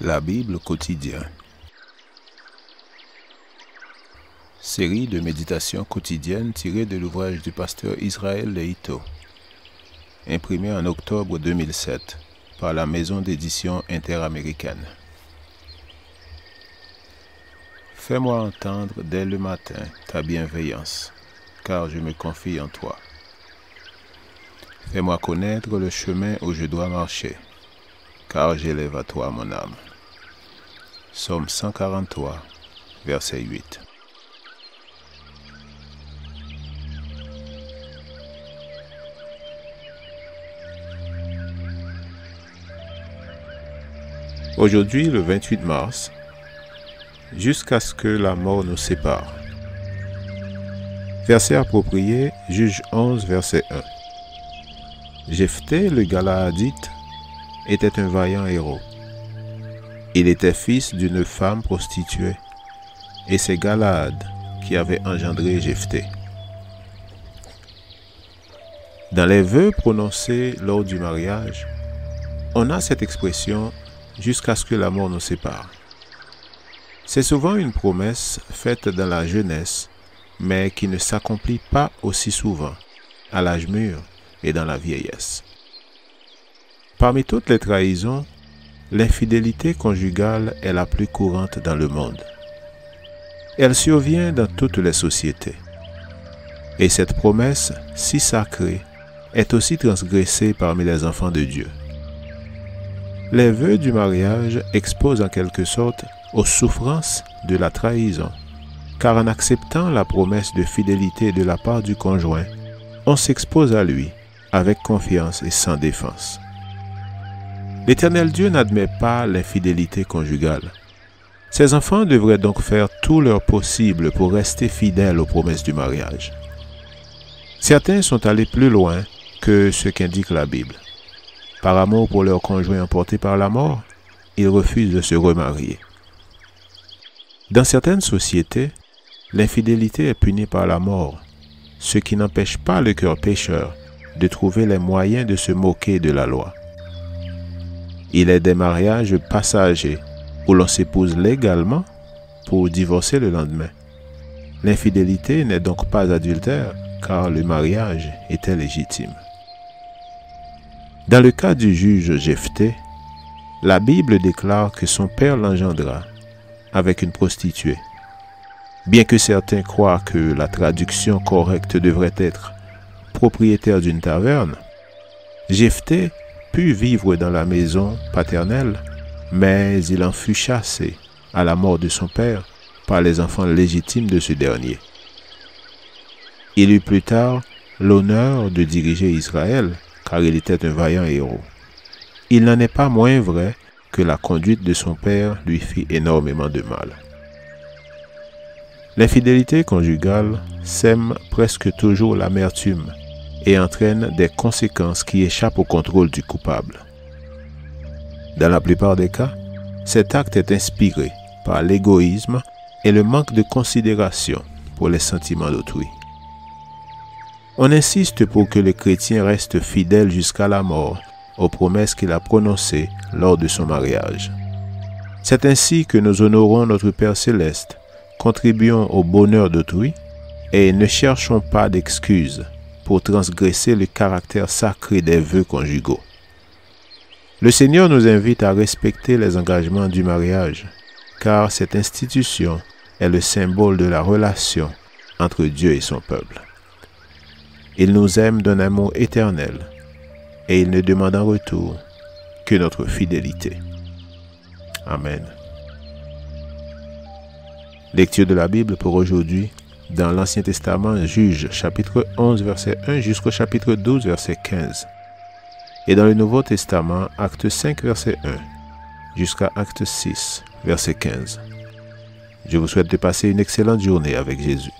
La Bible quotidien. Série de méditations quotidiennes tirées de l'ouvrage du pasteur Israël Leito, imprimé en octobre 2007 par la maison d'édition interaméricaine. Fais-moi entendre dès le matin ta bienveillance, car je me confie en toi. Fais-moi connaître le chemin où je dois marcher, car j'élève à toi mon âme. Psaume 143, verset 8. Aujourd'hui, le 28 mars, jusqu'à ce que la mort nous sépare. Verset approprié, Juge 11, verset 1. Jephthé, le Galaadite, était un vaillant héros. Il était fils d'une femme prostituée, et c'est Galaad qui avait engendré Jephthé. Dans les vœux prononcés lors du mariage, on a cette expression « jusqu'à ce que la mort nous sépare ». C'est souvent une promesse faite dans la jeunesse, mais qui ne s'accomplit pas aussi souvent à l'âge mûr et dans la vieillesse. Parmi toutes les trahisons, l'infidélité conjugale est la plus courante dans le monde. Elle survient dans toutes les sociétés. Et cette promesse, si sacrée, est aussi transgressée parmi les enfants de Dieu. Les vœux du mariage exposent en quelque sorte aux souffrances de la trahison, car en acceptant la promesse de fidélité de la part du conjoint, on s'expose à lui avec confiance et sans défense. L'Éternel Dieu n'admet pas l'infidélité conjugale. Ses enfants devraient donc faire tout leur possible pour rester fidèles aux promesses du mariage. Certains sont allés plus loin que ce qu'indique la Bible. Par amour pour leur conjoint emporté par la mort, ils refusent de se remarier. Dans certaines sociétés, l'infidélité est punie par la mort, ce qui n'empêche pas le cœur pécheur de trouver les moyens de se moquer de la loi. Il est des mariages passagers où l'on s'épouse légalement pour divorcer le lendemain. L'infidélité n'est donc pas adultère car le mariage était légitime. Dans le cas du juge Jephthé, la Bible déclare que son père l'engendra avec une prostituée. Bien que certains croient que la traduction correcte devrait être propriétaire d'une taverne, Jephthé put vivre dans la maison paternelle, mais il en fut chassé à la mort de son père par les enfants légitimes de ce dernier. Il eut plus tard l'honneur de diriger Israël, car il était un vaillant héros. Il n'en est pas moins vrai que la conduite de son père lui fit énormément de mal. L'infidélité conjugale sème presque toujours l'amertume et entraîne des conséquences qui échappent au contrôle du coupable. Dans la plupart des cas, cet acte est inspiré par l'égoïsme et le manque de considération pour les sentiments d'autrui. On insiste pour que le chrétien reste fidèle jusqu'à la mort aux promesses qu'il a prononcées lors de son mariage. C'est ainsi que nous honorons notre Père céleste, contribuons au bonheur d'autrui et ne cherchons pas d'excuses pour transgresser le caractère sacré des vœux conjugaux. Le Seigneur nous invite à respecter les engagements du mariage, car cette institution est le symbole de la relation entre Dieu et son peuple. Il nous aime d'un amour éternel et il ne demande en retour que notre fidélité. Amen. Lecture de la Bible pour aujourd'hui dans l'Ancien Testament, Juge, chapitre 11, verset 1 jusqu'au chapitre 12, verset 15. Et dans le Nouveau Testament, acte 5, verset 1 jusqu'à acte 6, verset 15. Je vous souhaite de passer une excellente journée avec Jésus.